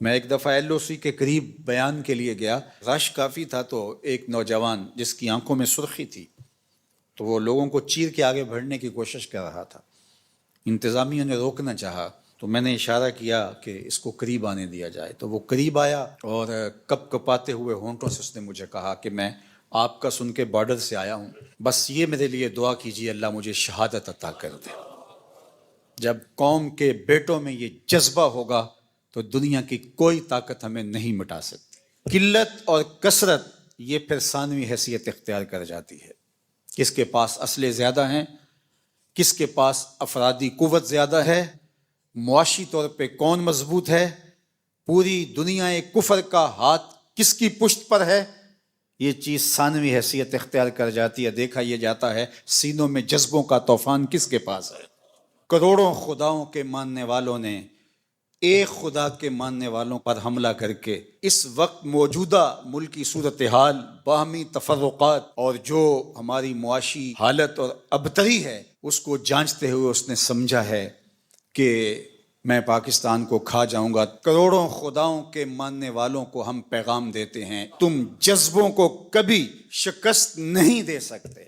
میں ایک دفعہ ایل او سی کے قریب بیان کے لیے گیا، رش کافی تھا، تو ایک نوجوان جس کی آنکھوں میں سرخی تھی تو وہ لوگوں کو چیر کے آگے بڑھنے کی کوشش کر رہا تھا۔ انتظامیہ نے روکنا چاہا تو میں نے اشارہ کیا کہ اس کو قریب آنے دیا جائے، تو وہ قریب آیا اور کپ کپاتے ہوئے ہونٹوں سے اس نے مجھے کہا کہ میں آپ کا سن کے بارڈر سے آیا ہوں، بس یہ میرے لیے دعا کیجیے اللہ مجھے شہادت عطا کر دے۔ جب قوم کے بیٹوں میں یہ جذبہ ہوگا تو دنیا کی کوئی طاقت ہمیں نہیں مٹا سکتی۔ قلت اور کثرت یہ پھر ثانوی حیثیت اختیار کر جاتی ہے۔ کس کے پاس اسلحے زیادہ ہیں، کس کے پاس افرادی قوت زیادہ ہے، معاشی طور پہ کون مضبوط ہے، پوری دنیا کفر کا ہاتھ کس کی پشت پر ہے، یہ چیز ثانوی حیثیت اختیار کر جاتی ہے۔ دیکھا یہ جاتا ہے سینوں میں جذبوں کا طوفان کس کے پاس ہے۔ کروڑوں خداؤں کے ماننے والوں نے ایک خدا کے ماننے والوں پر حملہ کر کے اس وقت موجودہ ملکی صورتحال، باہمی تفرقات اور جو ہماری معاشی حالت اور ابتری ہے اس کو جانچتے ہوئے اس نے سمجھا ہے کہ میں پاکستان کو کھا جاؤں گا۔ کروڑوں خداؤں کے ماننے والوں کو ہم پیغام دیتے ہیں، تم جذبوں کو کبھی شکست نہیں دے سکتے۔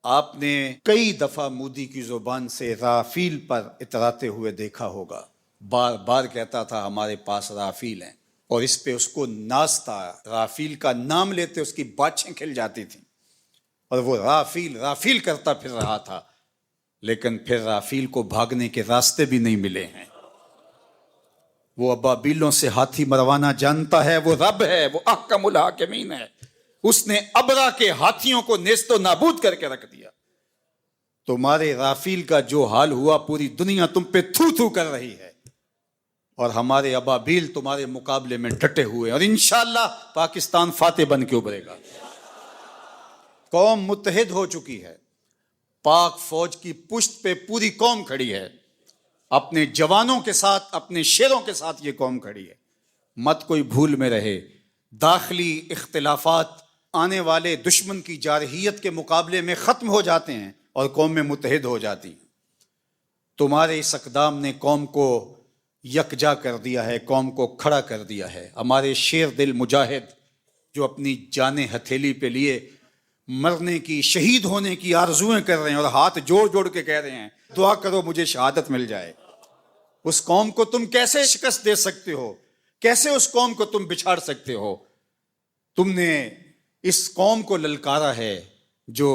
آپ نے کئی دفعہ مودی کی زبان سے رافیل پر اتراتے ہوئے دیکھا ہوگا، بار بار کہتا تھا ہمارے پاس رافیل ہیں، اور اس پہ اس کو ناز تھا۔ رافیل کا نام لیتے اس کی باچھیں کھل جاتی تھیں اور وہ رافیل رافیل کرتا پھر رہا تھا، لیکن پھر رافیل کو بھاگنے کے راستے بھی نہیں ملے ہیں۔ وہ ابابیلوں سے ہاتھی مروانا جانتا ہے، وہ رب ہے، وہ احکم الحاکمین ہے۔ اس نے ابرا کے ہاتھیوں کو نیست و نابود کر کے رکھ دیا۔ تمہارے رافیل کا جو حال ہوا پوری دنیا تم پہ تھو تھو کر رہی ہے، اور ہمارے ابابیل تمہارے مقابلے میں ڈٹے ہوئے، اور انشاءاللہ پاکستان فاتح بن کے ابھرے گا۔ قوم متحد ہو چکی ہے، پاک فوج کی پشت پہ پوری قوم کھڑی ہے، اپنے جوانوں کے ساتھ، اپنے شیروں کے ساتھ یہ قوم کھڑی ہے۔ مت کوئی بھول میں رہے، داخلی اختلافات آنے والے دشمن کی جارحیت کے مقابلے میں ختم ہو جاتے ہیں اور قوم میں متحد ہو جاتی ہیں۔ تمہارے اس اقدام نے قوم کو یکجا کر دیا ہے، قوم کو کھڑا کر دیا ہے۔ ہمارے شیر دل مجاہد جو اپنی جانیں ہتھیلی پہ لیے مرنے کی، شہید ہونے کی آرزویں کر رہے ہیں اور ہاتھ جوڑ جوڑ کے کہہ رہے ہیں دعا کرو مجھے شہادت مل جائے، اس قوم کو تم کیسے شکست دے سکتے ہو؟ کیسے اس قوم کو تم بچھاڑ سکتے ہو؟ تم نے اس قوم کو للکارا ہے جو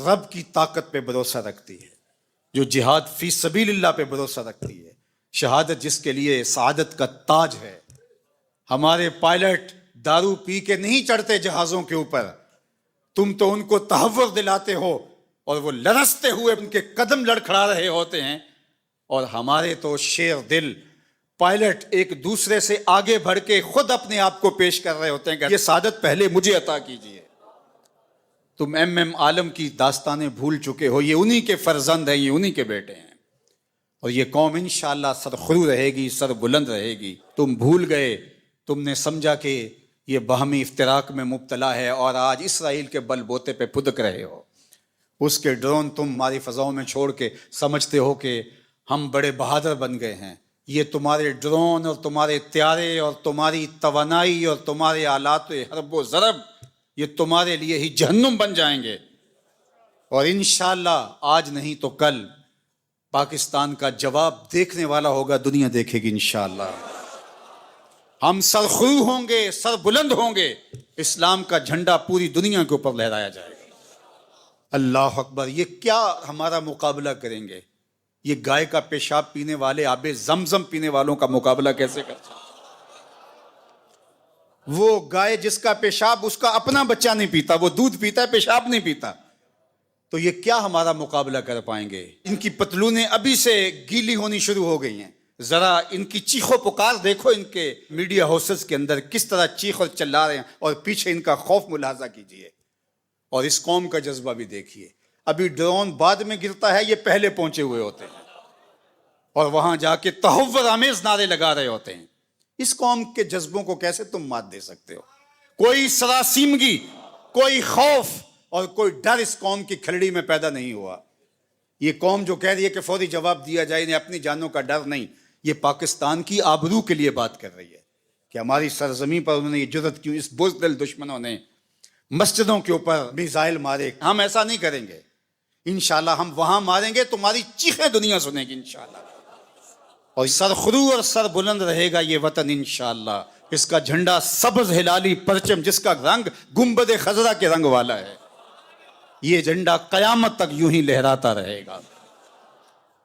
رب کی طاقت پہ بھروسہ رکھتی ہے، جو جہاد فی سبیل اللہ پہ بھروسہ رکھتی ہے، شہادت جس کے لیے سعادت کا تاج ہے۔ ہمارے پائلٹ دارو پی کے نہیں چڑھتے جہازوں کے اوپر، تم تو ان کو تحور دلاتے ہو اور وہ لرزتے ہوئے ان کے قدم لڑکھڑا رہے ہوتے ہیں، اور ہمارے تو شیر دل پائلٹ ایک دوسرے سے آگے بڑھ کے خود اپنے آپ کو پیش کر رہے ہوتے ہیں کہ یہ سعادت پہلے مجھے عطا کیجیے۔ تم ایم عالم کی داستانیں بھول چکے ہو، یہ انہی کے فرزند ہیں، یہ انہی کے بیٹے ہیں، اور یہ قوم انشاءاللہ سرخرو رہے گی، سر بلند رہے گی۔ تم بھول گئے، تم نے سمجھا کہ یہ باہمی افتراق میں مبتلا ہے، اور آج اسرائیل کے بل بوتے پہ پھدک رہے ہو۔ اس کے ڈرون تم ہماری فضاؤں میں چھوڑ کے سمجھتے ہو کہ ہم بڑے بہادر بن گئے ہیں۔ یہ تمہارے ڈرون اور تمہارے طیارے اور تمہاری توانائی اور تمہارے آلات حرب و ضرب یہ تمہارے لیے ہی جہنم بن جائیں گے، اور انشاءاللہ آج نہیں تو کل پاکستان کا جواب دیکھنے والا ہوگا، دنیا دیکھے گی انشاءاللہ۔ ہم سرخرو ہوں گے، سر بلند ہوں گے، اسلام کا جھنڈا پوری دنیا کے اوپر لہرایا جائے گا۔ اللہ اکبر! یہ کیا ہمارا مقابلہ کریں گے؟ یہ گائے کا پیشاب پینے والے، آب زمزم پینے والوں کا مقابلہ کیسے کر سکتے؟ وہ گائے جس کا پیشاب اس کا اپنا بچہ نہیں پیتا، وہ دودھ پیتا ہے، پیشاب نہیں پیتا، تو یہ کیا ہمارا مقابلہ کر پائیں گے؟ ان کی پتلونیں ابھی سے گیلی ہونی شروع ہو گئی ہیں، ذرا ان کی چیخ و پکار دیکھو، ان کے میڈیا ہاؤسز کے اندر کس طرح چیخ اور چلا رہے ہیں، اور پیچھے ان کا خوف ملاحظہ کیجئے، اور اس قوم کا جذبہ بھی دیکھیے۔ ابھی ڈرون بعد میں گرتا ہے، یہ پہلے پہنچے ہوئے ہوتے ہیں اور وہاں جا کے تحور آمیز نعرے لگا رہے ہوتے ہیں۔ اس قوم کے جذبوں کو کیسے تم مات دے سکتے ہو؟ کوئی سراسیمگی، کوئی خوف اور کوئی ڈر اس قوم کی کھلڑی میں پیدا نہیں ہوا۔ یہ قوم جو کہہ رہی ہے کہ فوری جواب دیا جائے، انہیں اپنی جانوں کا ڈر نہیں، یہ پاکستان کی آبرو کے لیے بات کر رہی ہے۔ کہ ہماری سرزمین پر انہوں نے یہ جرت کیوں، اس بزدل دشمنوں نے مسجدوں کے اوپر میزائل مارے. ہم ایسا نہیں کریں گے انشاءاللہ. ہم وہاں ماریں گے تمہاری چیخیں دنیا سنے گی انشاءاللہ. اور سر خرو اور سر بلند رہے گا یہ وطن انشاءاللہ. اس کا جھنڈا سبز ہلالی پرچم جس کا رنگ گنبد خضرا کے رنگ والا ہے، یہ جھنڈا قیامت تک یوں ہی لہراتا رہے گا.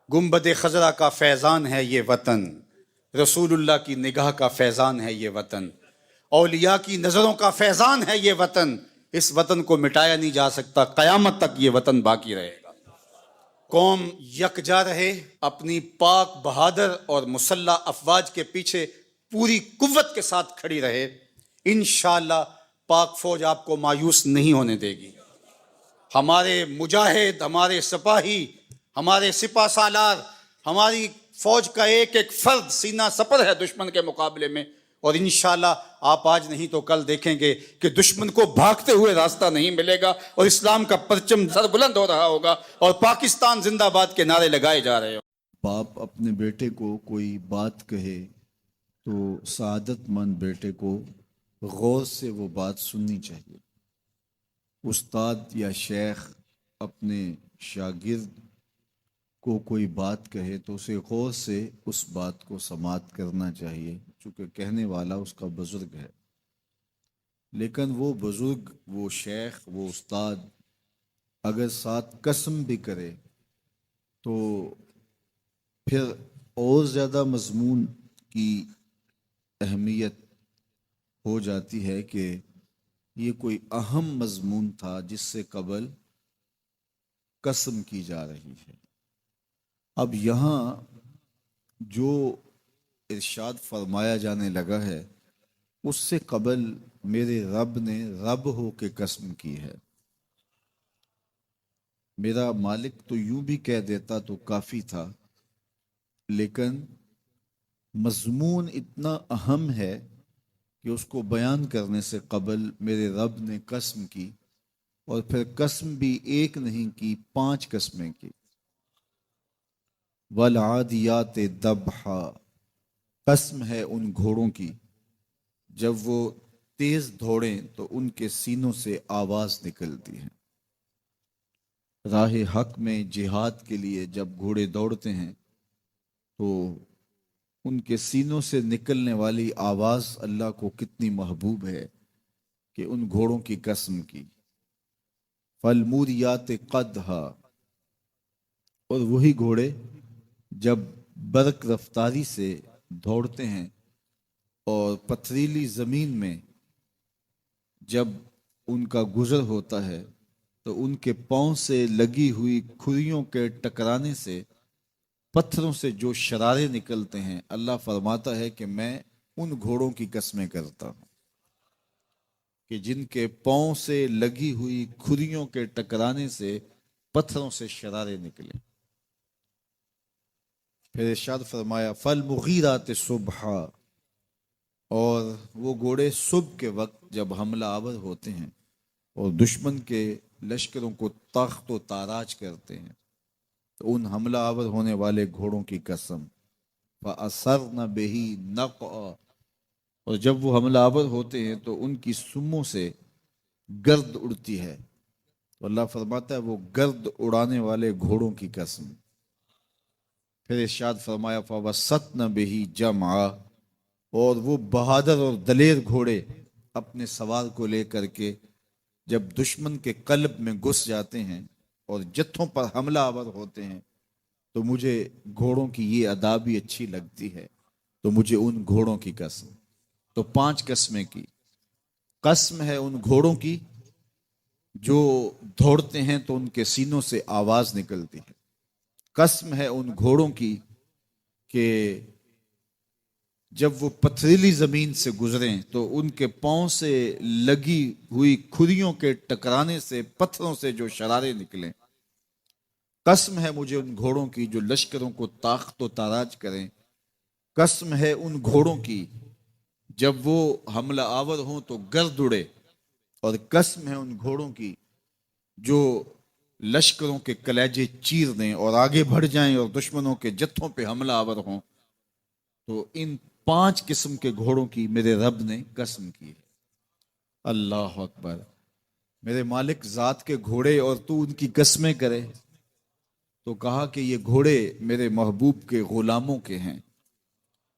گنبد خضرا کا فیضان ہے یہ وطن، رسول اللہ کی نگاہ کا فیضان ہے یہ وطن، اولیاء کی نظروں کا فیضان ہے یہ وطن. اس وطن کو مٹایا نہیں جا سکتا، قیامت تک یہ وطن باقی رہے گا. قوم یکجا رہے، اپنی پاک بہادر اور مسلح افواج کے پیچھے پوری قوت کے ساتھ کھڑی رہے، انشاءاللہ پاک فوج آپ کو مایوس نہیں ہونے دے گی. ہمارے مجاہد، ہمارے سپاہی، ہمارے سپہ سالار، ہماری فوج کا ایک ایک فرد سینہ سپر ہے دشمن کے مقابلے میں. اور انشاءاللہ آپ آج نہیں تو کل دیکھیں گے کہ دشمن کو بھاگتے ہوئے راستہ نہیں ملے گا اور اسلام کا پرچم سر بلند ہو رہا ہوگا اور پاکستان زندہ باد کے نعرے لگائے جا رہے ہوں. باپ اپنے بیٹے کو کوئی بات کہے تو سعادت مند بیٹے کو غور سے وہ بات سننی چاہیے. استاد یا شیخ اپنے شاگرد کو کوئی بات کہے تو اسے غور سے اس بات کو سماعت کرنا چاہیے، چونکہ کہنے والا اس کا بزرگ ہے. لیکن وہ بزرگ، وہ شیخ، وہ استاد اگر ساتھ قسم بھی کرے تو پھر اور زیادہ مضمون کی اہمیت ہو جاتی ہے کہ یہ کوئی اہم مضمون تھا جس سے قبل قسم کی جا رہی ہے. اب یہاں جو ارشاد فرمایا جانے لگا ہے اس سے قبل میرے رب نے رب ہو کے قسم کی ہے. میرا مالک تو یوں بھی کہہ دیتا تو کافی تھا، لیکن مضمون اتنا اہم ہے کہ اس کو بیان کرنے سے قبل میرے رب نے قسم کی، اور پھر قسم بھی ایک نہیں کی، 5 قسمیں کی. والعادیات ضبحا، قسم ہے ان گھوڑوں کی جب وہ تیز دوڑیں تو ان کے سینوں سے آواز نکلتی ہے. راہ حق میں جہاد کے لیے جب گھوڑے دوڑتے ہیں تو ان کے سینوں سے نکلنے والی آواز اللہ کو کتنی محبوب ہے کہ ان گھوڑوں کی قسم کی. فالموریات قدحا، اور وہی گھوڑے جب برق رفتاری سے دوڑتے ہیں اور پتھریلی زمین میں جب ان کا گزر ہوتا ہے تو ان کے پاؤں سے لگی ہوئی کھریوں کے ٹکرانے سے پتھروں سے جو شرارے نکلتے ہیں، اللہ فرماتا ہے کہ میں ان گھوڑوں کی قسمیں کرتا ہوں کہ جن کے پاؤں سے لگی ہوئی کھریوں کے ٹکرانے سے پتھروں سے شرارے نکلے. پھر ارشاد فرمایا فالمغیرات صبحا، اور وہ گھوڑے صبح کے وقت جب حملہ آور ہوتے ہیں اور دشمن کے لشکروں کو تخت و تاراج کرتے ہیں تو ان حملہ آور ہونے والے گھوڑوں کی قسم. فَأَثَرْنَ بِهِ نَقْعًا، اور جب وہ حملہ آور ہوتے ہیں تو ان کی سموں سے گرد اڑتی ہے. تو اللہ فرماتا ہے وہ گرد اڑانے والے گھوڑوں کی قسم. پھر ارشاد فرمایا فَوَسَّطْنَ بِهِ جَمْعًا، اور وہ بہادر اور دلیر گھوڑے اپنے سوار کو لے کر کے جب دشمن کے قلب میں گھس جاتے ہیں اور جتھوں پر حملہ آور ہوتے ہیں تو مجھے گھوڑوں کی یہ ادا بھی اچھی لگتی ہے، تو مجھے ان گھوڑوں کی قسم. تو 5 قسمیں کی. قسم ہے ان گھوڑوں کی جو دوڑتے ہیں تو ان کے سینوں سے آواز نکلتی ہے. قسم ہے ان گھوڑوں کی کہ جب وہ پتھریلی زمین سے گزریں تو ان کے پاؤں سے لگی ہوئی کھریوں کے ٹکرانے سے پتھروں سے جو شرارے نکلیں. قسم ہے مجھے ان گھوڑوں کی جو لشکروں کو تاخت و تاراج کریں. قسم ہے ان گھوڑوں کی جب وہ حملہ آور ہوں تو گرد اڑے. اور قسم ہے ان گھوڑوں کی جو لشکروں کے کلیجے چیر دیں اور آگے بڑھ جائیں اور دشمنوں کے جتھوں پہ حملہ آور ہوں. تو ان 5 قسم کے گھوڑوں کی میرے رب نے قسم کی ہے۔ اللہ اکبر، میرے مالک ذات کے گھوڑے اور تو ان کی قسمیں کرے، تو کہا کہ یہ گھوڑے میرے محبوب کے غلاموں کے ہیں۔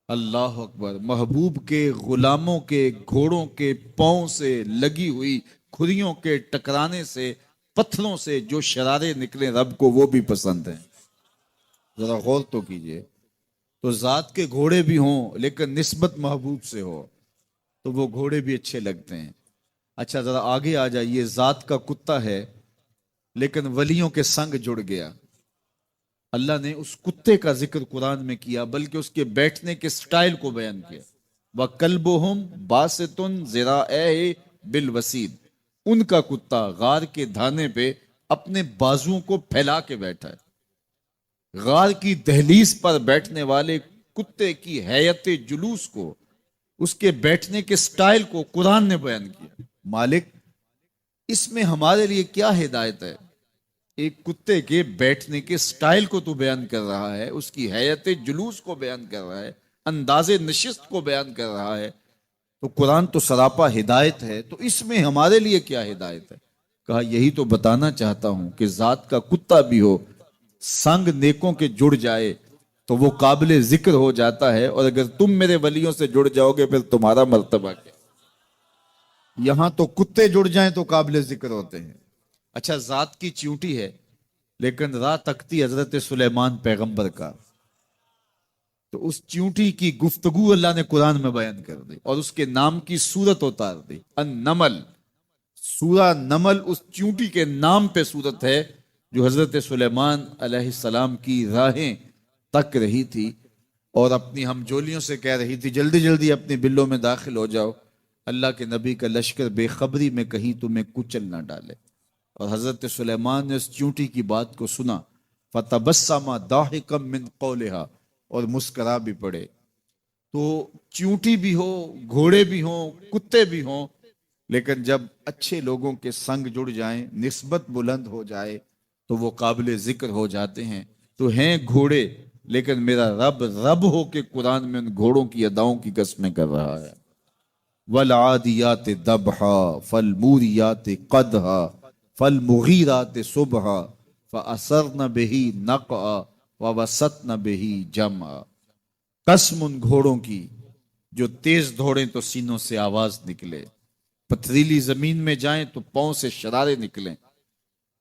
اللہ اکبر، محبوب کے غلاموں کے گھوڑوں کے پاؤں سے لگی ہوئی کھریوں کے ٹکرانے سے، پتھروں سے جو شرارے نکلے رب کو وہ بھی پسند ہیں۔ ذرا غور تو کیجئے، تو ذات کے گھوڑے بھی ہوں لیکن نسبت محبوب سے ہو تو وہ گھوڑے بھی اچھے لگتے ہیں۔ اچھا ذرا آگے آ جائیے، ذات کا کتا ہے لیکن ولیوں کے سنگ جڑ گیا۔ اللہ نے اس کتے کا ذکر قرآن میں کیا بلکہ اس کے بیٹھنے کے سٹائل کو بیان کیا۔ وَكَلْبُهُمْ بَاسِطٌ ذِرَاعَيْهِ بِالْوَسِيدِ، ان کا کتا غار کے دھانے پہ اپنے بازوؤں کو پھیلا کے بیٹھا ہے۔ غار کی دہلیز پر بیٹھنے والے کتے کی حیت جلوس کو، اس کے بیٹھنے کے سٹائل کو قرآن نے بیان کیا۔ مالک اس میں ہمارے لیے کیا ہدایت ہے؟ ایک کتے کے بیٹھنے کے سٹائل کو تو بیان کر رہا ہے، اس کی حیت جلوس کو بیان کر رہا ہے، انداز نشست کو بیان کر رہا ہے، تو قرآن تو سراپا ہدایت ہے، تو اس میں ہمارے لیے کیا ہدایت ہے؟ کہا یہی تو بتانا چاہتا ہوں کہ ذات کا کتا بھی ہو، سنگ نیکوں کے جڑ جائے تو وہ قابل ذکر ہو جاتا ہے، اور اگر تم میرے ولیوں سے جڑ جاؤ گے پھر تمہارا مرتبہ کیا؟ یہاں تو کتے جڑ جائیں تو قابل ذکر ہوتے ہیں۔ اچھا ذات کی چیونٹی ہے لیکن راہ تکتی حضرت سلیمان پیغمبر کا، تو اس چیونٹی کی گفتگو اللہ نے قرآن میں بیان کر دی اور اس کے نام کی صورت اتار دی۔ النمل، سورہ نمل اس چیونٹی کے نام پہ صورت ہے جو حضرت سلیمان علیہ السلام کی راہیں تک رہی تھی اور اپنی ہمجولیوں سے کہہ رہی تھی جلدی جلدی اپنی بلوں میں داخل ہو جاؤ، اللہ کے نبی کا لشکر بے خبری میں کہیں تمہیں کچل نہ ڈالے۔ اور حضرت سلیمان نے اس چیونٹی کی بات کو سنا، فَتَبَسَّمَ ضَاحِكًا مِّن قَوْلِهَا، اور مسکرا بھی پڑے۔ تو چیونٹی بھی ہو، گھوڑے بھی ہوں، کتے بھی ہوں، لیکن جب اچھے لوگوں کے سنگ جڑ جائیں، نسبت بلند ہو جائے تو وہ قابل ذکر ہو جاتے ہیں۔ تو ہیں گھوڑے لیکن میرا رب رب ہو کے قرآن میں ان گھوڑوں کی اداؤں کی قسمیں کر رہا ہے۔ وَالْعَادِيَاتِ ضَبْحًا فَالْمُورِيَاتِ قَدْحًا فَالْمُغِيرَاتِ صُبْحًا فَأَثَرْنَ بِهِ نَقْعًا وَوَسَطْنَ بِهِ جَمْعًا۔ قسم ان گھوڑوں کی جو تیز دوڑیں تو سینوں سے آواز نکلے، پتھریلی زمین میں جائیں تو پاؤں سے شرارے نکلیں،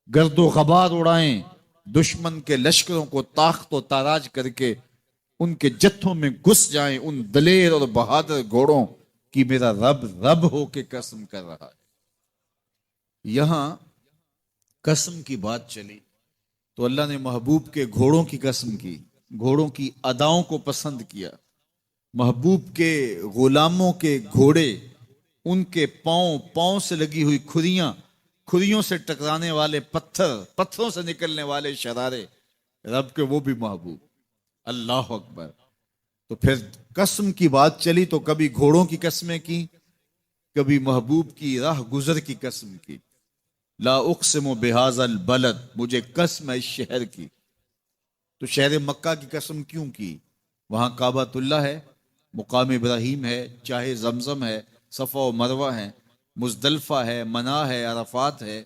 گرد و غبار اڑائیں، دشمن کے لشکروں کو تاخت و تاراج کر کے ان کے جتھوں میں گھس جائیں، ان دلیر اور بہادر گھوڑوں کی میرا رب رب ہو کے قسم کر رہا ہے۔ یہاں قسم کی بات چلی تو اللہ نے محبوب کے گھوڑوں کی قسم کی، گھوڑوں کی اداؤں کو پسند کیا۔ محبوب کے غلاموں کے گھوڑے، ان کے پاؤں سے لگی ہوئی کھریوں سے ٹکرانے والے پتھروں سے نکلنے والے شرارے، رب کے وہ بھی محبوب۔ اللہ اکبر۔ تو پھر قسم کی بات چلی تو کبھی گھوڑوں کی قسمیں کی، کبھی محبوب کی راہ گزر کی قسم کی۔ لا اقسم بہذا البلد، مجھے قسم ہے اس شہر کی۔ تو شہر مکہ کی قسم کیوں کی؟ وہاں کعبۃ اللہ ہے، مقام ابراہیم ہے، چاہے زمزم ہے، صفا و مروہ ہے، مزدلفہ ہے، منا ہے، عرفات ہے،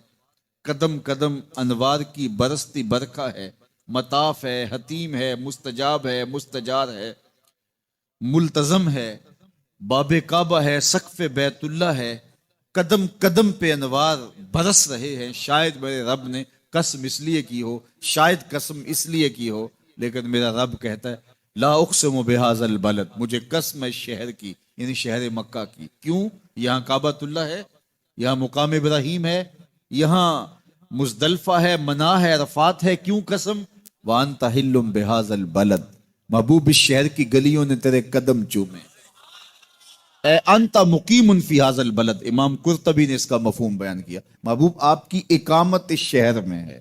قدم قدم انوار کی برستی برکھا ہے، مطاف ہے، حتیم ہے، مستجاب ہے، مستجار ہے، ملتزم ہے، باب کعبہ ہے، سقف بیت اللہ ہے، قدم قدم پہ انوار برس رہے ہیں۔ شاید میرے رب نے قسم اس لیے کی ہو، شاید قسم اس لیے کی ہو، لیکن میرا رب کہتا ہے لا اقسم بہذا البلد، مجھے قسم ہے شہر کی، یعنی شہر مکہ کی۔ کیوں؟ یہاں کعبۃ اللہ ہے، یہاں مقام ابراہیم ہے، یہاں مزدلفہ ہے، منا ہے، عرفات ہے۔ کیوں قسم؟ وانت حل بہذا البلد، محبوب اس شہر کی گلیوں نے تیرے قدم چومے۔ اے انت مقیم فی ھذا البلد، امام قرطبی نے اس کا مفہوم بیان کیا، محبوب آپ کی اقامت اس شہر میں ہے،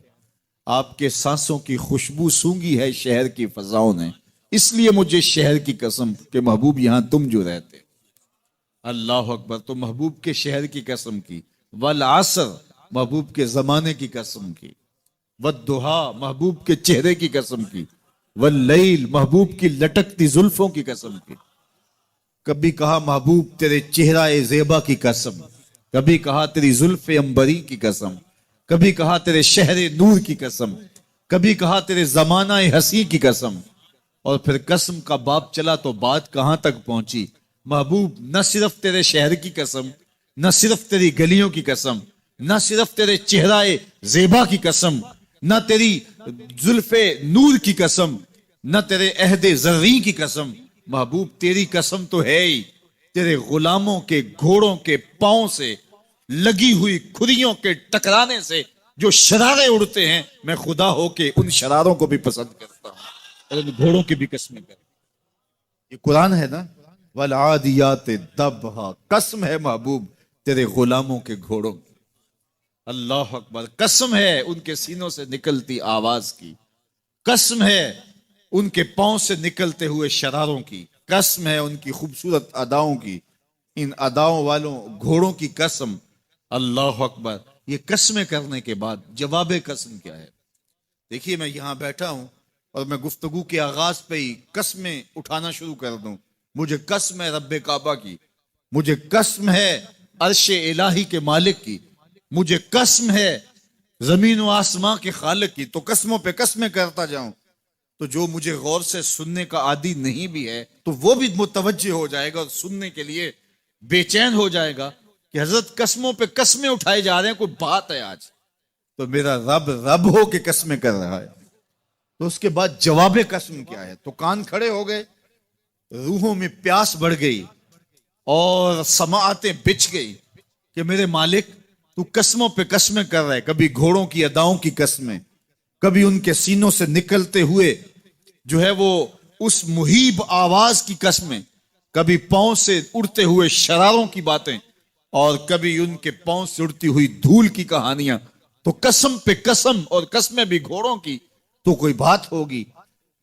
آپ کے سانسوں کی خوشبو سونگی ہے شہر کی فضاؤں نے، اس لیے مجھے شہر کی قسم کہ محبوب یہاں تم جو رہتے۔ اللہ اکبر۔ تو محبوب کے شہر کی قسم کی، والعصر، محبوب کے زمانے کی قسم کی، والضحیٰ، محبوب کے چہرے کی قسم کی، واللیل، محبوب کی لٹکتی زلفوں کی قسم کی۔ کبھی کہا محبوب تیرے چہرہ زیبا کی قسم، کبھی کہا تیری زلف امبری کی قسم، کبھی کہا تیرے شہر نور کی قسم، کبھی کہا تیرے زمانہ ہنسی کی قسم، اور پھر قسم کا باپ چلا تو بات کہاں تک پہنچی۔ محبوب نہ صرف تیرے شہر کی قسم، نہ صرف تیری گلیوں کی قسم، نہ صرف تیرے چہرہ زیبا کی قسم، نہ تیری زلف نور کی قسم، نہ تیرے عہد زریں کی قسم، محبوب تیری قسم تو ہے ہی تیرے غلاموں کے گھوڑوں کے پاؤں سے لگی ہوئی کھریوں کے ٹکرانے سے جو شرارے اڑتے ہیں، میں خدا ہو کے ان شراروں کو بھی پسند کرتا ہوں اور ان گھوڑوں کی بھی قسمیں کرتا ہوں۔ یہ قرآن ہے نا، والعادیات ضبحا، قسم ہے محبوب تیرے غلاموں کے گھوڑوں کی۔ اللہ اکبر، قسم ہے ان کے سینوں سے نکلتی آواز کی، قسم ہے ان کے پاؤں سے نکلتے ہوئے شراروں کی، قسم ہے ان کی خوبصورت اداؤں کی، ان اداؤں والوں گھوڑوں کی قسم۔ اللہ اکبر، یہ قسمیں کرنے کے بعد جواب قسم کیا ہے؟ دیکھیے میں یہاں بیٹھا ہوں اور میں گفتگو کے آغاز پہ ہی قسمیں اٹھانا شروع کر دوں۔ مجھے قسم ہے رب کعبہ کی، مجھے قسم ہے عرش الہی کے مالک کی، مجھے قسم ہے زمین و آسمان کے خالق کی، تو قسموں پہ قسمیں کرتا جاؤں تو جو مجھے غور سے سننے کا عادی نہیں بھی ہے تو وہ بھی متوجہ ہو جائے گا اور سننے کے لیے بے چین ہو جائے گا کہ حضرت قسموں پہ قسمیں اٹھائے جا رہے ہیں، کوئی بات ہے آج؟ تو میرا رب رب ہو کے قسمیں کر رہا ہے۔ تو اس کے بعد جواب قسم کیا ہے؟ تو کان کھڑے ہو گئے، روحوں میں پیاس بڑھ گئی اور سماعتیں بچھ گئی کہ میرے مالک تو قسموں پہ قسمیں کر رہا ہے، کبھی گھوڑوں کی اداؤں کی قسمیں، کبھی ان کے سینوں سے نکلتے ہوئے جو ہے وہ اس مہیب آواز کی قسمیں، کبھی پاؤں سے اڑتے ہوئے شراروں کی باتیں، اور کبھی ان کے پاؤں سے اڑتی ہوئی دھول کی کہانیاں۔ تو قسم پہ قسم، اور قسمیں بھی گھوڑوں کی، تو کوئی بات ہوگی۔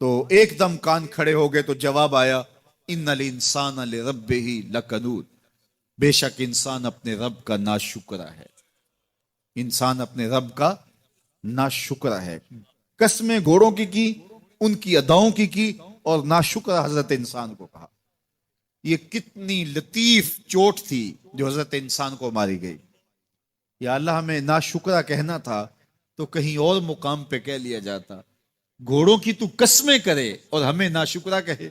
تو ایک دم کان کھڑے ہو گئے تو جواب آیا، ان الانسان لربہ لکنود، بے شک انسان اپنے رب کا ناشکرا ہے، انسان اپنے رب کا ناشکرا ہے۔ قسمیں گھوڑوں کی ان کی اداؤں کی اور ناشکرا حضرت انسان کو کہا۔ یہ کتنی لطیف چوٹ تھی جو حضرت انسان کو ماری گئی۔ یا اللہ، ہمیں ناشکرا کہنا تھا تو کہیں اور مقام پہ کہہ لیا جاتا۔ گھوڑوں کی تو قسمیں کرے اور ہمیں ناشکرا کہے،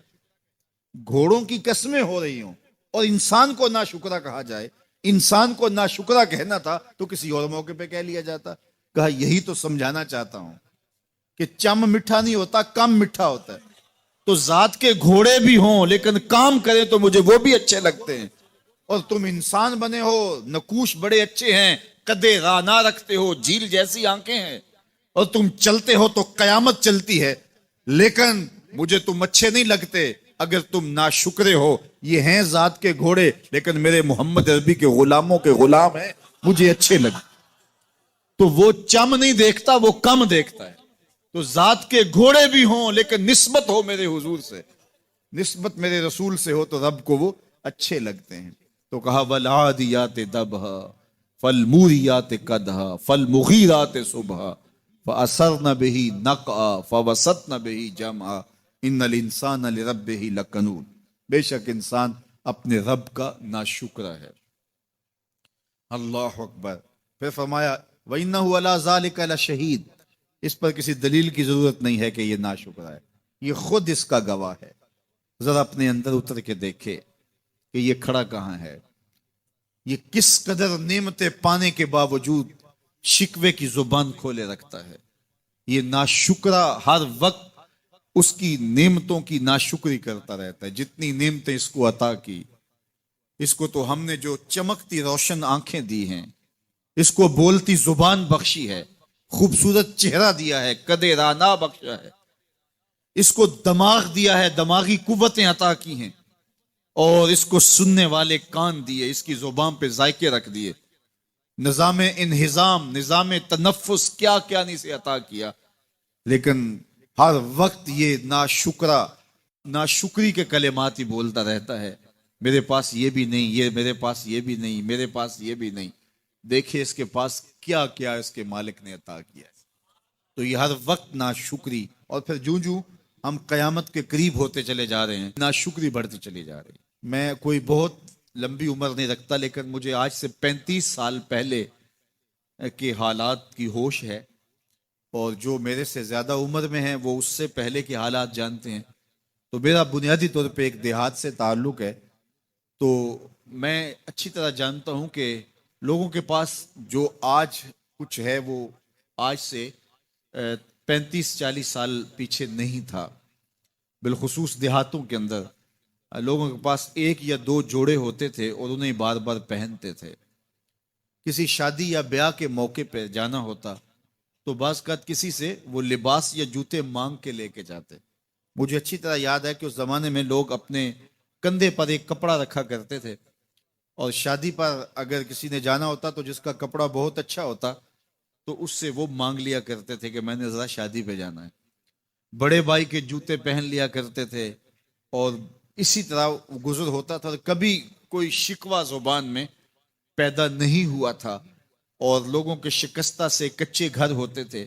گھوڑوں کی قسمیں ہو رہی ہوں اور انسان کو ناشکرا کہا جائے، انسان کو ناشکرا کہنا تھا تو کسی اور موقع پہ کہہ لیا جاتا۔ کہا یہی تو سمجھانا چاہتا ہوں کہ چم میٹھا نہیں ہوتا، کم میٹھا ہوتا ہے۔ تو ذات کے گھوڑے بھی ہوں لیکن کام کریں تو مجھے وہ بھی اچھے لگتے ہیں، اور تم انسان بنے ہو، نقوش بڑے اچھے ہیں، قدے رانا رکھتے ہو، جھیل جیسی آنکھیں ہیں، اور تم چلتے ہو تو قیامت چلتی ہے، لیکن مجھے تم اچھے نہیں لگتے اگر تم ناشکرے ہو۔ یہ ہیں ذات کے گھوڑے لیکن میرے محمد عربی کے غلاموں کے غلام ہیں، مجھے اچھے لگتے۔ تو وہ چم نہیں دیکھتا، وہ کم دیکھتا ہے۔ تو ذات کے گھوڑے بھی ہوں لیکن نسبت ہو میرے حضور سے، نسبت میرے رسول سے ہو تو رب کو وہ اچھے لگتے ہیں۔ تو کہا والعادیات ضبحا فالموریات قدحا فالمغیرات صبحا فاثرن به نقعا فوسطن به جمعا ان الانسان لربہ لکنود، بے شک انسان اپنے رب کا ناشکرا ہے۔ اللہ اکبر۔ پھر فرمایا وَإِنَّهُ عَلَىٰ ذَلِكَ لَشَهِيدٌ، اس پر کسی دلیل کی ضرورت نہیں ہے کہ یہ ناشکرا ہے، یہ خود اس کا گواہ ہے۔ ذرا اپنے اندر اتر کے دیکھے کہ یہ کھڑا کہاں ہے، یہ کس قدر نعمتیں پانے کے باوجود شکوے کی زبان کھولے رکھتا ہے۔ یہ ناشکرا ہر وقت اس کی نعمتوں کی ناشکری کرتا رہتا ہے۔ جتنی نعمتیں اس کو عطا کی، اس کو تو ہم نے جو چمکتی روشن آنکھیں دی ہیں، اس کو بولتی زبان بخشی ہے، خوبصورت چہرہ دیا ہے، قد رانا بخشا ہے، اس کو دماغ دیا ہے، دماغی قوتیں عطا کی ہیں، اور اس کو سننے والے کان دیے، اس کی زبان پہ ذائقے رکھ دیے، نظام انہضام، نظام تنفس، کیا کیا نہیں سے عطا کیا، لیکن ہر وقت یہ ناشکری کے کلمات ہی بولتا رہتا ہے۔ میرے پاس یہ بھی نہیں، یہ میرے پاس یہ بھی نہیں، میرے پاس یہ بھی نہیں۔ دیکھیں اس کے پاس کیا کیا اس کے مالک نے عطا کیا ہے۔ تو یہ ہر وقت ناشکری، اور پھر جوں جوں ہم قیامت کے قریب ہوتے چلے جا رہے ہیں، ناشکری بڑھتی چلی جا رہی ہے۔ میں کوئی بہت لمبی عمر نہیں رکھتا، لیکن مجھے آج سے 35 سال پہلے کے حالات کی ہوش ہے، اور جو میرے سے زیادہ عمر میں ہیں وہ اس سے پہلے کے حالات جانتے ہیں۔ تو میرا بنیادی طور پہ ایک دیہات سے تعلق ہے، تو میں اچھی طرح جانتا ہوں کہ لوگوں کے پاس جو آج کچھ ہے وہ آج سے 35-40 سال پیچھے نہیں تھا۔ بالخصوص دیہاتوں کے اندر لوگوں کے پاس ایک یا دو جوڑے ہوتے تھے اور انہیں بار بار پہنتے تھے۔ کسی شادی یا بیاہ کے موقع پہ جانا ہوتا تو بعض اوقات کسی سے وہ لباس یا جوتے مانگ کے لے کے جاتے۔ مجھے اچھی طرح یاد ہے کہ اس زمانے میں لوگ اپنے کندھے پر ایک کپڑا رکھا کرتے تھے، اور شادی پر اگر کسی نے جانا ہوتا تو جس کا کپڑا بہت اچھا ہوتا تو اس سے وہ مانگ لیا کرتے تھے کہ میں نے ذرا شادی پہ جانا ہے۔ بڑے بھائی کے جوتے پہن لیا کرتے تھے، اور اسی طرح گزر ہوتا تھا۔ کبھی کوئی شکوہ زبان میں پیدا نہیں ہوا تھا، اور لوگوں کے شکستہ سے کچے گھر ہوتے تھے،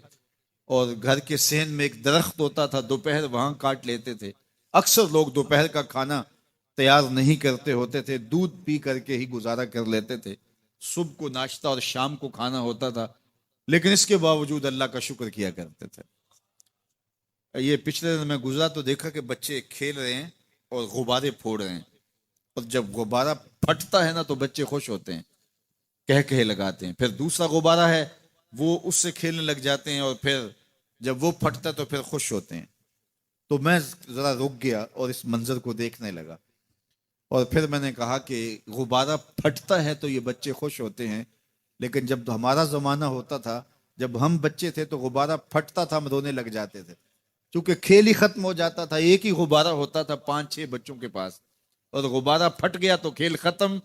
اور گھر کے صحن میں ایک درخت ہوتا تھا، دوپہر وہاں کاٹ لیتے تھے۔ اکثر لوگ دوپہر کا کھانا تیار نہیں کرتے ہوتے تھے، دودھ پی کر کے ہی گزارا کر لیتے تھے۔ صبح کو ناشتہ اور شام کو کھانا ہوتا تھا، لیکن اس کے باوجود اللہ کا شکر کیا کرتے تھے۔ یہ پچھلے دن میں گزرا تو دیکھا کہ بچے کھیل رہے ہیں اور غبارے پھوڑ رہے ہیں، اور جب غبارہ پھٹتا ہے نا تو بچے خوش ہوتے ہیں، کہے لگاتے ہیں۔ پھر دوسرا غبارہ ہے، وہ اس سے کھیلنے لگ جاتے ہیں، اور پھر جب وہ پھٹتا ہے تو پھر خوش ہوتے ہیں۔ تو میں ذرا رک گیا اور اس منظر کو دیکھنے لگا، اور پھر میں نے کہا کہ غبارہ پھٹتا ہے تو یہ بچے خوش ہوتے ہیں، لیکن جب ہمارا زمانہ ہوتا تھا، جب ہم بچے تھے تو غبارہ پھٹتا تھا، ہم رونے لگ جاتے تھے، کیونکہ کھیل ہی ختم ہو جاتا تھا۔ ایک ہی غبارہ ہوتا تھا 5-6 بچوں کے پاس، اور غبارہ پھٹ گیا تو کھیل ختم،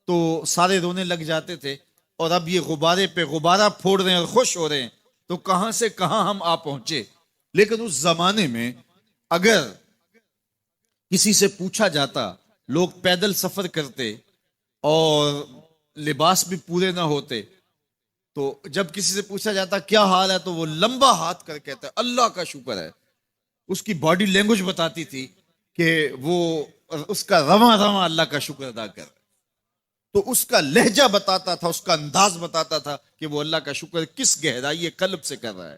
تو سارے رونے لگ جاتے تھے۔ اور اب یہ غبارے پہ غبارہ پھوڑ رہے ہیں اور خوش ہو رہے ہیں، تو کہاں سے کہاں ہم آ پہنچے۔ لیکن اس زمانے میں اگر کسی سے پوچھا جاتا، لوگ پیدل سفر کرتے اور لباس بھی پورے نہ ہوتے، تو جب کسی سے پوچھا جاتا کیا حال ہے تو وہ لمبا ہاتھ کر کہتا ہے اللہ کا شکر ہے۔ اس کی باڈی لینگویج بتاتی تھی کہ وہ اس کا رواں رواں اللہ کا شکر ادا کر، تو اس کا لہجہ بتاتا تھا، اس کا انداز بتاتا تھا کہ وہ اللہ کا شکر کس گہرائی قلب سے کر رہا ہے،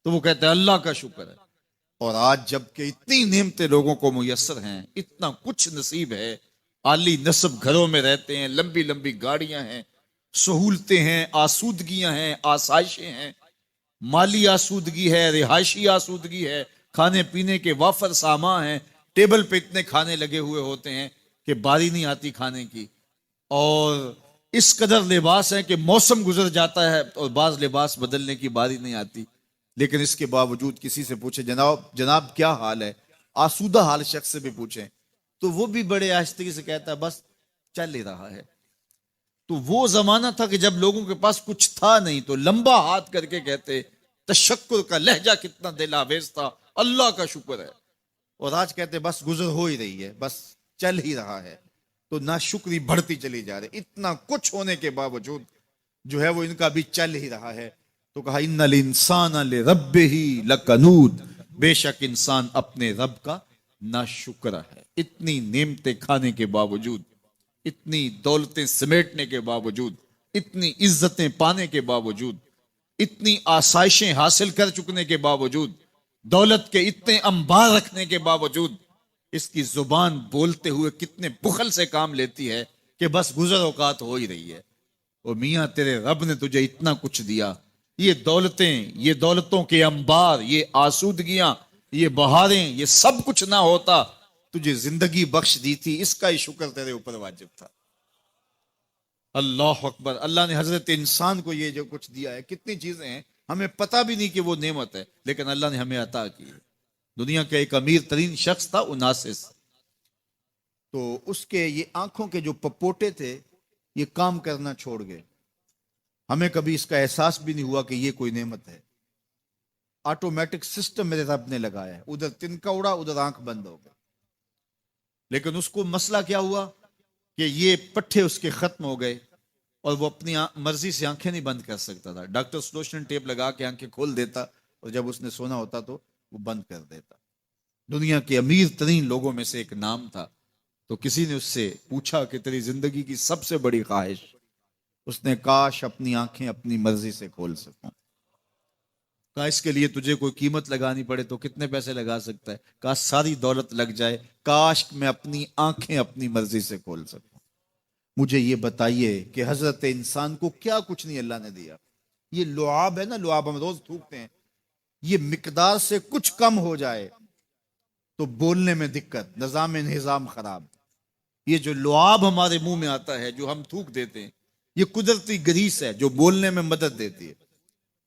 تو وہ کہتے ہیں اللہ کا شکر ہے۔ اور آج جب کہ اتنی نعمتیں لوگوں کو میسر ہیں، اتنا کچھ نصیب ہے، عالی نصب گھروں میں رہتے ہیں، لمبی لمبی گاڑیاں ہیں، سہولتیں ہیں، آسودگیاں ہیں، آسائشیں ہیں، مالی آسودگی ہے، رہائشی آسودگی ہے، کھانے پینے کے وافر سامان ہیں، ٹیبل پہ اتنے کھانے لگے ہوئے ہوتے ہیں کہ باری نہیں آتی کھانے کی، اور اس قدر لباس ہے کہ موسم گزر جاتا ہے اور بعض لباس بدلنے کی باری نہیں آتی۔ لیکن اس کے باوجود کسی سے پوچھے جناب کیا حال ہے، آسودہ حال شخص سے بھی پوچھیں تو وہ بھی بڑے آہستگی سے کہتا ہے بس چل ہی رہا ہے۔ تو وہ زمانہ تھا کہ جب لوگوں کے پاس کچھ تھا نہیں تو لمبا ہاتھ کر کے کہتے، تشکر کا لہجہ کتنا دل آویز تھا، اللہ کا شکر ہے۔ اور آج کہتے بس گزر ہو ہی رہی ہے، بس چل ہی رہا ہے۔ تو ناشکری بڑھتی چلی جا رہی، اتنا کچھ ہونے کے باوجود جو ہے وہ ان کا بھی چل ہی رہا ہے۔ تو کہا ان الانسان لربہ لکنود، بے شک انسان اپنے رب کا ناشکر ہے۔ اتنی نعمتیں کھانے کے باوجود، اتنی دولتیں سمیٹنے کے باوجود، اتنی عزتیں پانے کے باوجود، اتنی آسائشیں حاصل کر چکنے کے باوجود، دولت کے اتنے انبار رکھنے کے باوجود، اس کی زبان بولتے ہوئے کتنے بخل سے کام لیتی ہے کہ بس گزر اوقات ہو ہی رہی ہے۔ اور میاں تیرے رب نے تجھے اتنا کچھ دیا، یہ دولتیں، یہ دولتوں کے انبار، یہ آسودگیاں، یہ بہاریں، یہ سب کچھ نہ ہوتا، تجھے زندگی بخش دی تھی، اس کا ہی شکر تیرے اوپر واجب تھا۔ اللہ اکبر۔ اللہ نے حضرت انسان کو یہ جو کچھ دیا ہے، کتنی چیزیں ہیں ہمیں پتہ بھی نہیں کہ وہ نعمت ہے، لیکن اللہ نے ہمیں عطا کی ہے۔ دنیا کا ایک امیر ترین شخص تھا اناسس، تو اس کے یہ آنکھوں کے جو پپوٹے تھے یہ کام کرنا چھوڑ گئے۔ ہمیں کبھی اس کا احساس بھی نہیں ہوا کہ یہ کوئی نعمت ہے۔ آٹومیٹک سسٹم میرے رب نے لگایا ہے، ادھر تنکا اڑا ادھر آنکھ بند ہو گئی، لیکن اس کو مسئلہ کیا ہوا کہ یہ پٹھے اس کے ختم ہو گئے اور وہ اپنی مرضی سے آنکھیں نہیں بند کر سکتا تھا۔ ڈاکٹر سلوشن ٹیپ لگا کے آنکھیں کھول دیتا اور جب اس نے سونا ہوتا تو وہ بند کر دیتا۔ دنیا کے امیر ترین لوگوں میں سے ایک نام تھا، تو کسی نے اس سے پوچھا کہ تیری زندگی کی سب سے بڑی خواہش؟ اس نے کاش اپنی آنکھیں اپنی مرضی سے کھول سکوں. کہا اس کے لیے تجھے کوئی قیمت لگانی پڑے تو کتنے پیسے لگا سکتا ہے؟ کہا ساری دولت لگ جائے، کاش میں اپنی آنکھیں اپنی مرضی سے کھول سکوں. مجھے یہ بتائیے کہ حضرت انسان کو کیا کچھ نہیں اللہ نے دیا. یہ لعاب ہے نا، لعاب ہم روز تھوکتے ہیں، یہ مقدار سے کچھ کم ہو جائے تو بولنے میں دقت، نظام خراب. یہ جو لعاب ہمارے منہ میں آتا ہے، جو ہم تھوک دیتے ہیں، یہ قدرتی گریس ہے جو بولنے میں مدد دیتی ہے،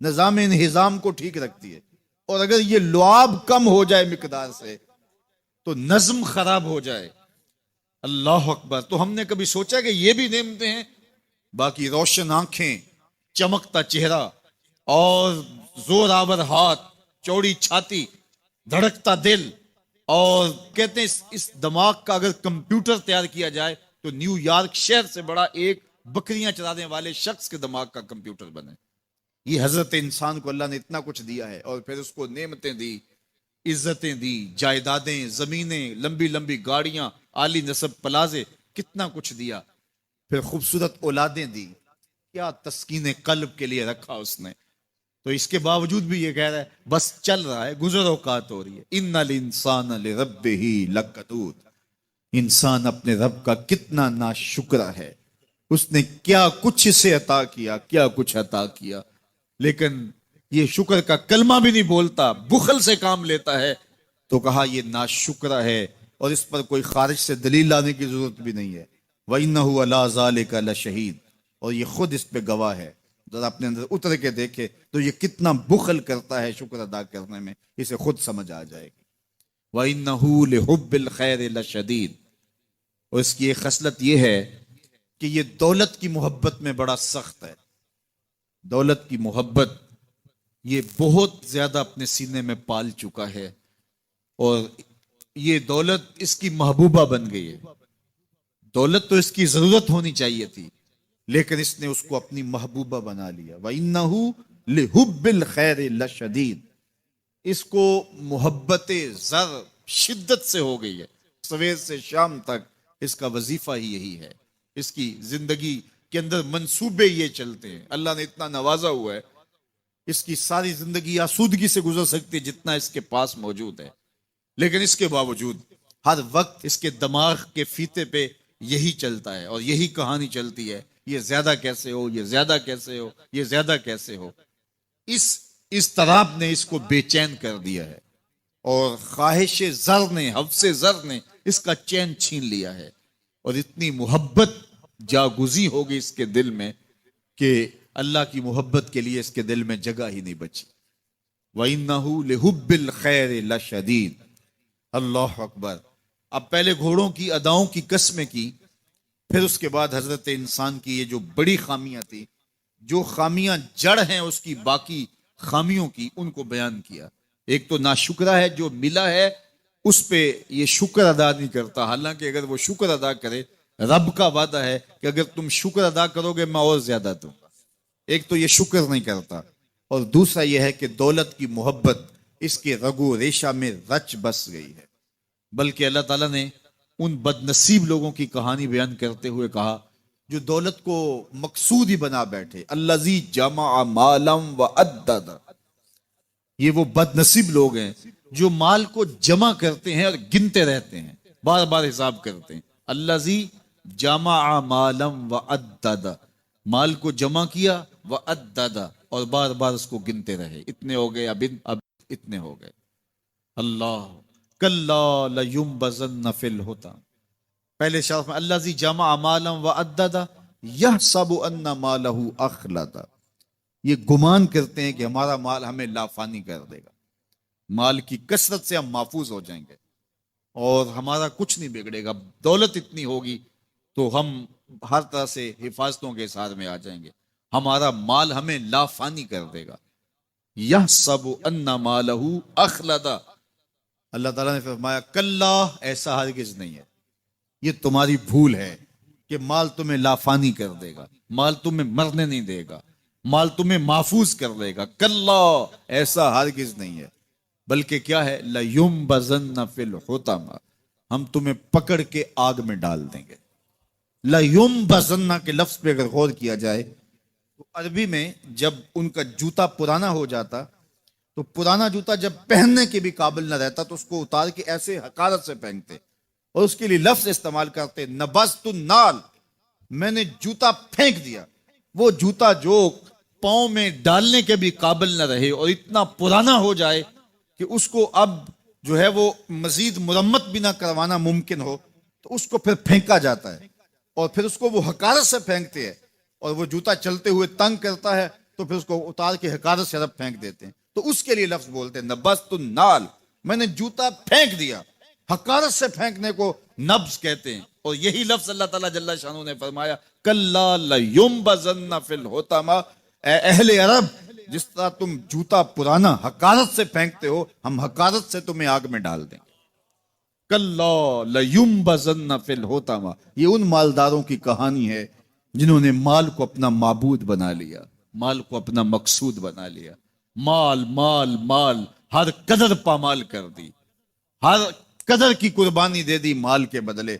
نظام انہضام کو ٹھیک رکھتی ہے. اور اگر یہ لعاب کم ہو جائے مقدار سے تو نظم خراب ہو جائے. اللہ اکبر. تو ہم نے کبھی سوچا کہ یہ بھی نعمتیں ہیں؟ باقی روشن آنکھیں، چمکتا چہرہ اور زور آور ہاتھ، چوڑی چھاتی، دھڑکتا دل، اور کہتے ہیں اس دماغ کا اگر کمپیوٹر تیار کیا جائے تو نیو یارک شہر سے بڑا ایک بکریاں چرانے والے شخص کے دماغ کا کمپیوٹر بنے. یہ حضرت انسان کو اللہ نے اتنا کچھ دیا ہے، اور پھر اس کو نعمتیں دی، عزتیں دی، جائیدادیں، زمینیں، لمبی لمبی گاڑیاں، عالی نسب پلازے، کتنا کچھ دیا. پھر خوبصورت اولادیں دی، کیا تسکین قلب کے لیے رکھا اس نے. تو اس کے باوجود بھی یہ کہہ رہا ہے بس چل رہا ہے، گزر اوقات ہو رہی ہے. ان الانسان لربہ لکنود. انسان اپنے رب کا کتنا ناشکر ہے. اس نے کیا کچھ اسے عطا کیا، کیا کچھ عطا کیا، لیکن یہ شکر کا کلمہ بھی نہیں بولتا، بخل سے کام لیتا ہے. تو کہا یہ ناشکر ہے، اور اس پر کوئی خارج سے دلیل لانے کی ضرورت بھی نہیں ہے. وَإِنَّهُ عَلَىٰ ذَلِكَ لَشَهِيدٌ. اور یہ خود اس پہ گواہ ہے. ذرا اپنے اندر اتر کے دیکھے تو یہ کتنا بخل کرتا ہے شکر ادا کرنے میں، اسے خود سمجھ آ جائے گی. وَإِنَّهُ لِحُبِّ الْخَيْرِ لَشَدِيدٌ. اور اس کی ایک خصلت یہ ہے کہ یہ دولت کی محبت میں بڑا سخت ہے. دولت کی محبت یہ بہت زیادہ اپنے سینے میں پال چکا ہے، اور یہ دولت اس کی محبوبہ بن گئی ہے. دولت تو اس کی ضرورت ہونی چاہیے تھی، لیکن اس نے اس کو اپنی محبوبہ بنا لیا. وَإِنَّهُ لِحُبِّ الْخَيْرِ لَشَدِيدٌ. اس کو محبت زر شدت سے ہو گئی ہے. سویر سے شام تک اس کا وظیفہ ہی یہی ہے. اس کی زندگی کے اندر منصوبے یہ چلتے ہیں. اللہ نے اتنا نوازا ہوا ہے، اس کی ساری زندگی آسودگی سے گزر سکتی ہے جتنا اس کے پاس موجود ہے، لیکن اس کے باوجود ہر وقت اس کے دماغ کے فیتے پہ یہی چلتا ہے، اور یہی کہانی چلتی ہے، یہ زیادہ کیسے ہو، یہ زیادہ کیسے ہو، یہ زیادہ کیسے ہو. اس اضطراب نے اس کو بے چین کر دیا ہے، اور خواہش زر نے، حفظ زر نے اس کا چین چھین لیا ہے. اور اتنی محبت جاگزی ہوگی اس کے دل میں کہ اللہ کی محبت کے لیے اس کے دل میں جگہ ہی نہیں بچی. وَإِنَّهُ لِحُبِّ الْخَيْرِ لَشَدِيدٌ. اللہ اکبر. اب پہلے گھوڑوں کی اداؤں کی قسمیں کی، پھر اس کے بعد حضرت انسان کی یہ جو بڑی خامیاں تھی، جو خامیاں جڑ ہیں اس کی باقی خامیوں کی، ان کو بیان کیا. ایک تو ناشکرہ ہے، جو ملا ہے اس پہ یہ شکر ادا نہیں کرتا، حالانکہ اگر وہ شکر ادا کرے، رب کا وعدہ ہے کہ اگر تم شکر ادا کرو گے میں اور زیادہ دوں گا. ایک تو یہ شکر نہیں کرتا، اور دوسرا یہ ہے کہ دولت کی محبت اس کے رگو ریشہ میں رچ بس گئی ہے. بلکہ اللہ تعالیٰ نے ان بد نصیب لوگوں کی کہانی بیان کرتے ہوئے کہا جو دولت کو مقصود ہی بنا بیٹھے. الذی جمع مالا وعدد. یہ وہ بد نصیب لوگ ہیں جو مال کو جمع کرتے ہیں اور گنتے رہتے ہیں، بار بار حساب کرتے ہیں. الذی جمع مالا وعدد. مال کو جمع کیا، وعدد، اور بار بار اس کو گنتے رہے. اتنے ہو گئے، اب اتنے ہو گئے. اللہ کلا لینبذن فی الحطام. پہلے شرف میں الذی جمع مالا وعدد یحسب ان مالہ اخلد. یہ گمان کرتے ہیں کہ ہمارا مال ہمیں لافانی کر دے گا، مال کی کثرت سے ہم محفوظ ہو جائیں گے اور ہمارا کچھ نہیں بگڑے گا. دولت اتنی ہوگی تو ہم ہر طرح سے حفاظتوں کے ساتھ میں آ جائیں گے، ہمارا مال ہمیں لافانی کر دے گا. یحسب ان مالہ اخلد. اللہ تعالیٰ نے فرمایا کلا، ایسا ہرگز نہیں ہے. یہ تمہاری بھول ہے کہ مال تمہیں لافانی کر دے گا، مال تمہیں مرنے نہیں دے گا، مال تمہیں محفوظ کر دے گا. کلا، ایسا ہرگز نہیں ہے. بلکہ کیا ہے؟ لَيُنبَذَنَّ فِي الْحُطَمَةِ. ہم تمہیں پکڑ کے آگ میں ڈال دیں گے. لَيُنبَذَنَّ کے لفظ پہ اگر غور کیا جائے تو عربی میں جب ان کا جوتا پرانا ہو جاتا تو پرانا جوتا جب پہننے کے بھی قابل نہ رہتا تو اس کو اتار کے ایسے حقارت سے پھینکتے اور اس کے لیے لفظ استعمال کرتے نبذت النال، میں نے جوتا پھینک دیا. وہ جوتا جو پاؤں میں ڈالنے کے بھی قابل نہ رہے اور اتنا پرانا ہو جائے کہ اس کو اب جو ہے وہ مزید مرمت بھی نہ کروانا ممکن ہو تو اس کو پھر پھینکا جاتا ہے اور پھر اس کو وہ حقارت سے پھینکتے ہیں اور وہ جوتا چلتے ہوئے تنگ کرتا ہے تو پھر اس کو اتار کے حقارت سے رب پھینک دیتے ہیں. تو اس کے لیے لفظ بولتے ہیں نبذت النال، میں نے جوتا پھینک دیا. حقارت سے پھینکنے کو نبض کہتے ہیں اور یہی لفظ اللہ تعالیٰ جل شانہ نے فرمایا کلا لیمبذن فی الحطمہ. اے اہل عرب، جس طرح تم جوتا پرانا حقارت سے پھینکتے ہو ہم حقارت سے تمہیں آگ میں ڈال دیں. کلا لیمبذن فی الحطمہ. یہ ان مالداروں کی کہانی ہے جنہوں نے مال کو اپنا معبود بنا لیا، مال کو اپنا مقصود بنا لیا. مال مال مال، ہر قدر پامال کر دی، ہر قدر کی قربانی دے دی مال کے بدلے.